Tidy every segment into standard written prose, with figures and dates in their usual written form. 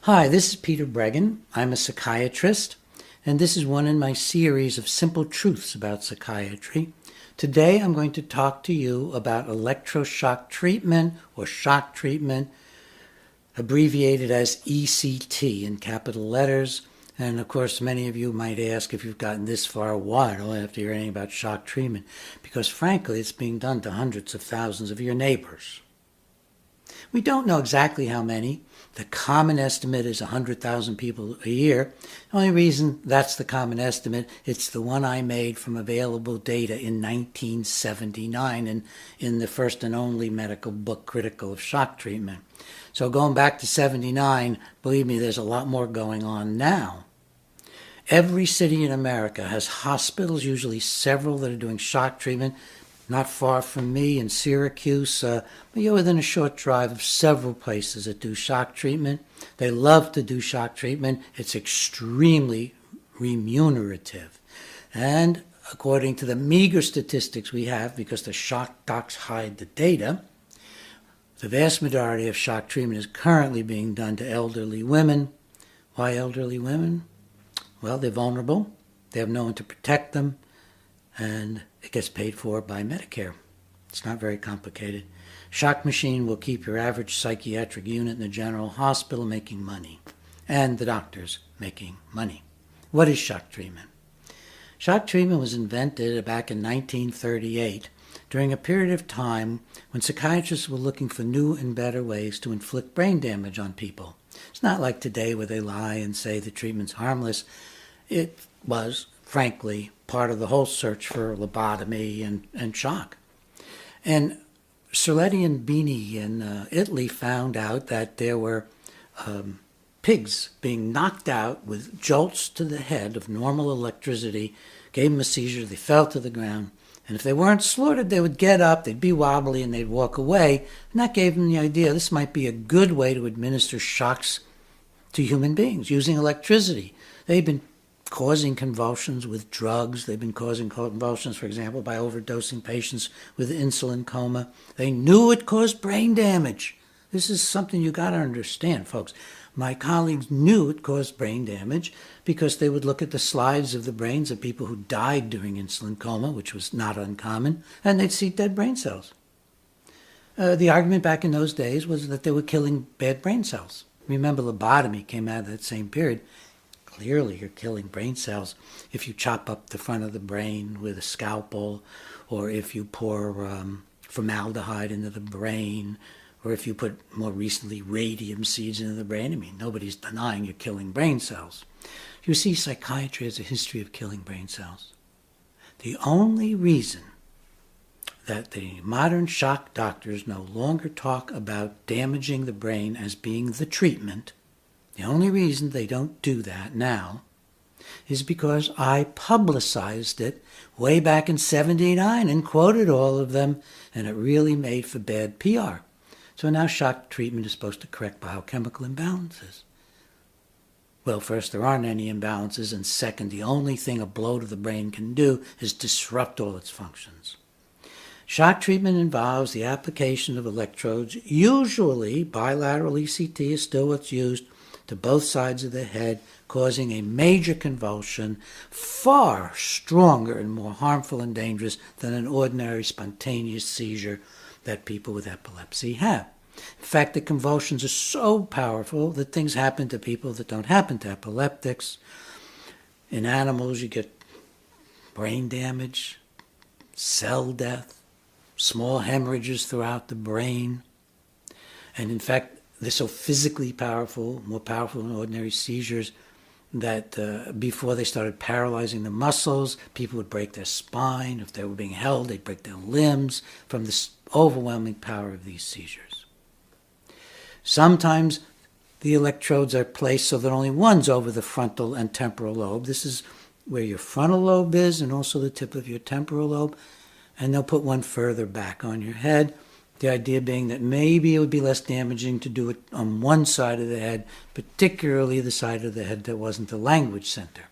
Hi, this is Peter Bregan. I'm a psychiatrist, and this is one in my series of simple truths about psychiatry. Today I'm going to talk to you about electroshock treatment or shock treatment, abbreviated as ECT in capital letters. And of course, many of you might ask if you've gotten this far, why don't I have to hear anything about shock treatment? Because frankly, it's being done to hundreds of thousands of your neighbors. We don't know exactly how many. The common estimate is 100,000 people a year. The only reason that's the common estimate, it's the one I made from available data in 1979 and in the first and only medical book critical of shock treatment. So going back to 79, believe me, there's a lot more going on now. Every city in America has hospitals, usually several, that are doing shock treatment. Not far from me in Syracuse, but you're within a short drive of several places that do shock treatment. They love to do shock treatment. It's extremely remunerative. And according to the meager statistics we have, because the shock docs hide the data, the vast majority of shock treatment is currently being done to elderly women. Why elderly women? Well, they're vulnerable. They have no one to protect them. And it gets paid for by Medicare. It's not very complicated. Shock machine will keep your average psychiatric unit in the general hospital making money, and the doctors making money. What is shock treatment? Shock treatment was invented back in 1938 during a period of time when psychiatrists were looking for new and better ways to inflict brain damage on people. It's not like today where they lie and say the treatment's harmless. It was, frankly, part of the whole search for lobotomy and shock. And Cerletti and Bini in Italy found out that there were pigs being knocked out with jolts to the head of normal electricity, gave them a seizure, they fell to the ground, and if they weren't slaughtered, they would get up, they'd be wobbly, and they'd walk away. And that gave them the idea this might be a good way to administer shocks to human beings using electricity. They've been causing convulsions with drugs. They've been causing convulsions, for example, by overdosing patients with insulin coma. They knew it caused brain damage. This is something you got to understand, folks. My colleagues knew it caused brain damage because they would look at the slides of the brains of people who died during insulin coma, which was not uncommon, and they'd see dead brain cells. The argument back in those days was that they were killing bad brain cells. Remember, lobotomy came out of that same period. Clearly, you're killing brain cells if you chop up the front of the brain with a scalpel, or if you pour formaldehyde into the brain, or if you put, more recently, radium seeds into the brain. I mean, nobody's denying you're killing brain cells. You see, psychiatry has a history of killing brain cells. The only reason that the modern shock doctors no longer talk about damaging the brain as being the treatment, the only reason they don't do that now is because I publicized it way back in 79 and quoted all of them, and it really made for bad PR. So now shock treatment is supposed to correct biochemical imbalances. Well, first, there aren't any imbalances, and second, the only thing a blow to the brain can do is disrupt all its functions. Shock treatment involves the application of electrodes. Usually, bilateral ECT is still what's used to both sides of the head, causing a major convulsion, far stronger and more harmful and dangerous than an ordinary spontaneous seizure that people with epilepsy have. In fact, the convulsions are so powerful that things happen to people that don't happen to epileptics. In animals, you get brain damage, cell death, small hemorrhages throughout the brain. And in fact, they're so physically powerful, more powerful than ordinary seizures, that before they started paralyzing the muscles, people would break their spine. If they were being held, they'd break their limbs from the overwhelming power of these seizures. Sometimes the electrodes are placed so that only one's over the frontal and temporal lobe. This is where your frontal lobe is and also the tip of your temporal lobe. And they'll put one further back on your head. The idea being that maybe it would be less damaging to do it on one side of the head, particularly the side of the head that wasn't the language center.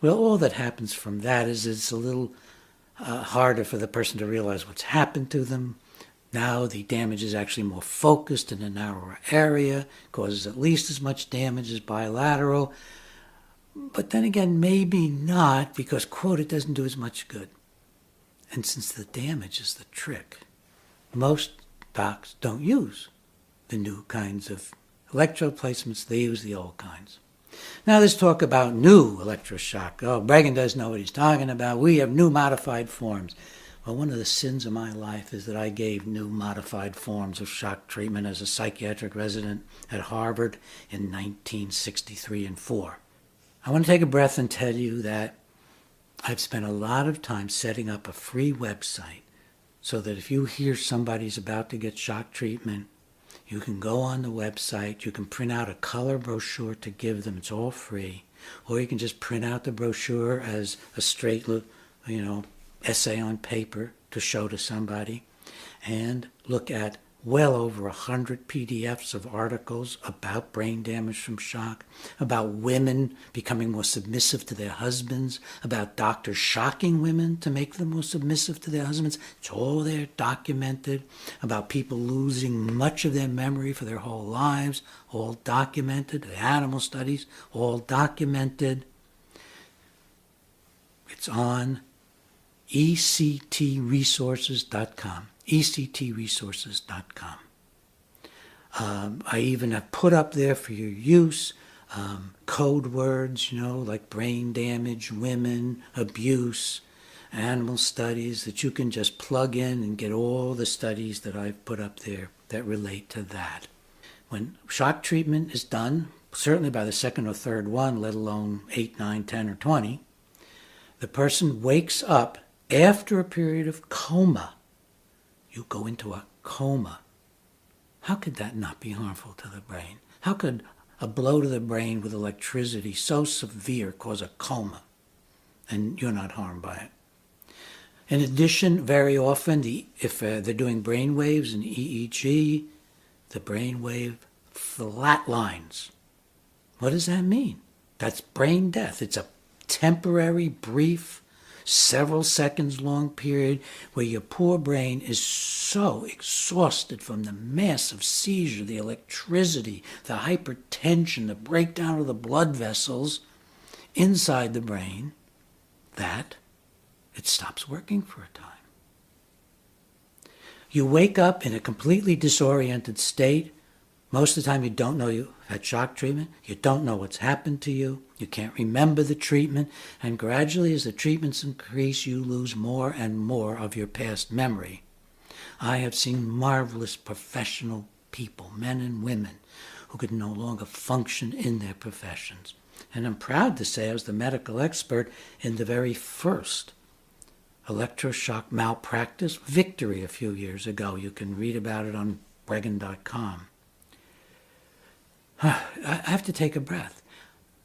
Well, all that happens from that is it's a little harder for the person to realize what's happened to them. Now the damage is actually more focused in a narrower area, causes at least as much damage as bilateral. But then again, maybe not, because, quote, it doesn't do as much good. And since the damage is the trick, most docs don't use the new kinds of electrode placements. They use the old kinds. Now let's talk about new electroshock. Oh, Breggin doesn't know what he's talking about. We have new modified forms. Well, one of the sins of my life is that I gave new modified forms of shock treatment as a psychiatric resident at Harvard in 1963 and 4. I want to take a breath and tell you that I've spent a lot of time setting up a free website so that if you hear somebody's about to get shock treatment, you can go on the website, you can print out a color brochure to give them, it's all free, or you can just print out the brochure as a straight, essay on paper to show to somebody, and look at well over 100 PDFs of articles about brain damage from shock, about women becoming more submissive to their husbands, about doctors shocking women to make them more submissive to their husbands. It's all there documented. About people losing much of their memory for their whole lives, all documented. The animal studies, all documented. It's on ectresources.com. ectresources.com. I even have put up there for your use code words, like brain damage, women, abuse, animal studies, that you can just plug in and get all the studies that I've put up there that relate to that. When shock treatment is done, certainly by the second or third one, let alone 8, 9, 10, or 20, the person wakes up after a period of coma. You go into a coma. How could that not be harmful to the brain? How could a blow to the brain with electricity so severe cause a coma and you're not harmed by it? In addition, very often, if they're doing brain waves and EEG, the brain wave flatlines. What does that mean? That's brain death. It's a temporary, brief, several seconds long period where your poor brain is so exhausted from the massive seizure, the electricity, the hypertension, the breakdown of the blood vessels inside the brain, that it stops working for a time. You wake up in a completely disoriented state. Most of the time you don't know you had shock treatment. You don't know what's happened to you. You can't remember the treatment. And gradually, as the treatments increase, you lose more and more of your past memory. I have seen marvelous professional people, men and women, who could no longer function in their professions. And I'm proud to say I was the medical expert in the very first electroshock malpractice victory a few years ago. You can read about it on Breggin.com. I have to take a breath.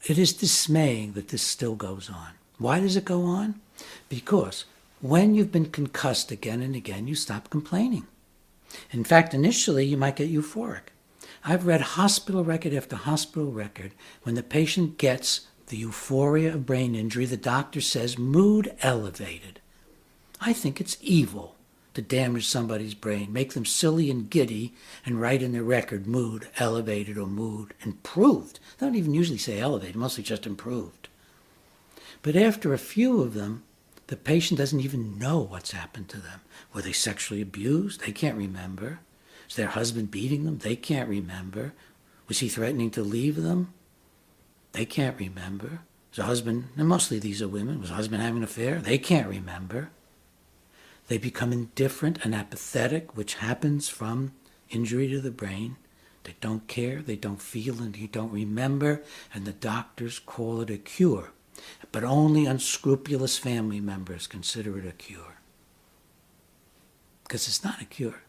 It is dismaying that this still goes on. Why does it go on? Because when you've been concussed again and again, you stop complaining. In fact, initially, you might get euphoric. I've read hospital record after hospital record. When the patient gets the euphoria of brain injury, the doctor says, mood elevated. I think it's evil to damage somebody's brain, make them silly and giddy, and write in their record, mood elevated or mood improved. They don't even usually say elevated, mostly just improved. But after a few of them, the patient doesn't even know what's happened to them. Were they sexually abused? They can't remember. Is their husband beating them? They can't remember. Was he threatening to leave them? They can't remember. Was the husband, and mostly these are women, was the husband having an affair? They can't remember. They become indifferent and apathetic, which happens from injury to the brain. They don't care, they don't feel, and they don't remember, and the doctors call it a cure. But only unscrupulous family members consider it a cure. Because it's not a cure.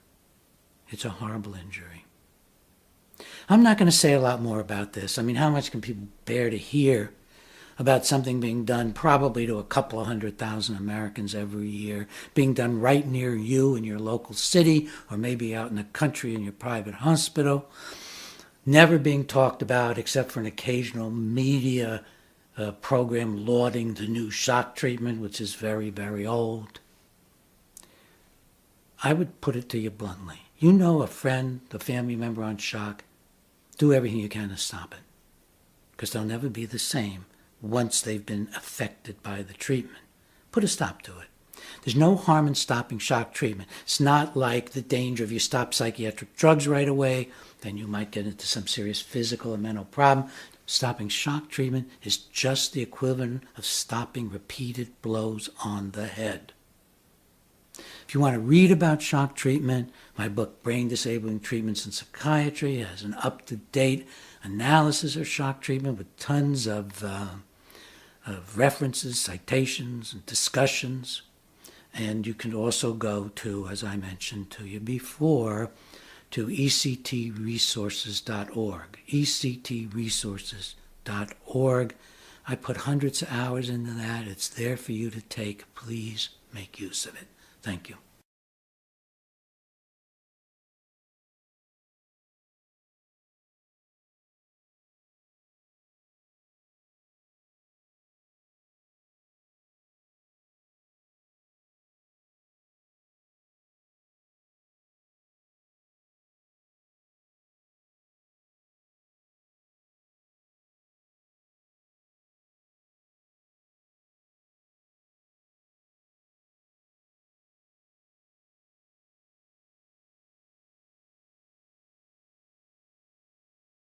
It's a horrible injury. I'm not going to say a lot more about this. I mean, how much can people bear to hear about something being done probably to a couple of 100,000 Americans every year, being done right near you in your local city, or maybe out in the country in your private hospital, never being talked about except for an occasional media program lauding the new shock treatment, which is very, very old. I would put it to you bluntly. You know a friend, a family member on shock, do everything you can to stop it. Because they'll never be the same once they've been affected by the treatment. Put a stop to it. There's no harm in stopping shock treatment. It's not like the danger if you stop psychiatric drugs right away, then you might get into some serious physical or mental problem. Stopping shock treatment is just the equivalent of stopping repeated blows on the head. If you want to read about shock treatment, my book, Brain Disabling Treatments in Psychiatry, has an up-to-date analysis of shock treatment with tons of references, citations, and discussions. And you can also go to, as I mentioned to you before, to ectresources.org, ectresources.org. I put hundreds of hours into that. It's there for you to take. Please make use of it. Thank you.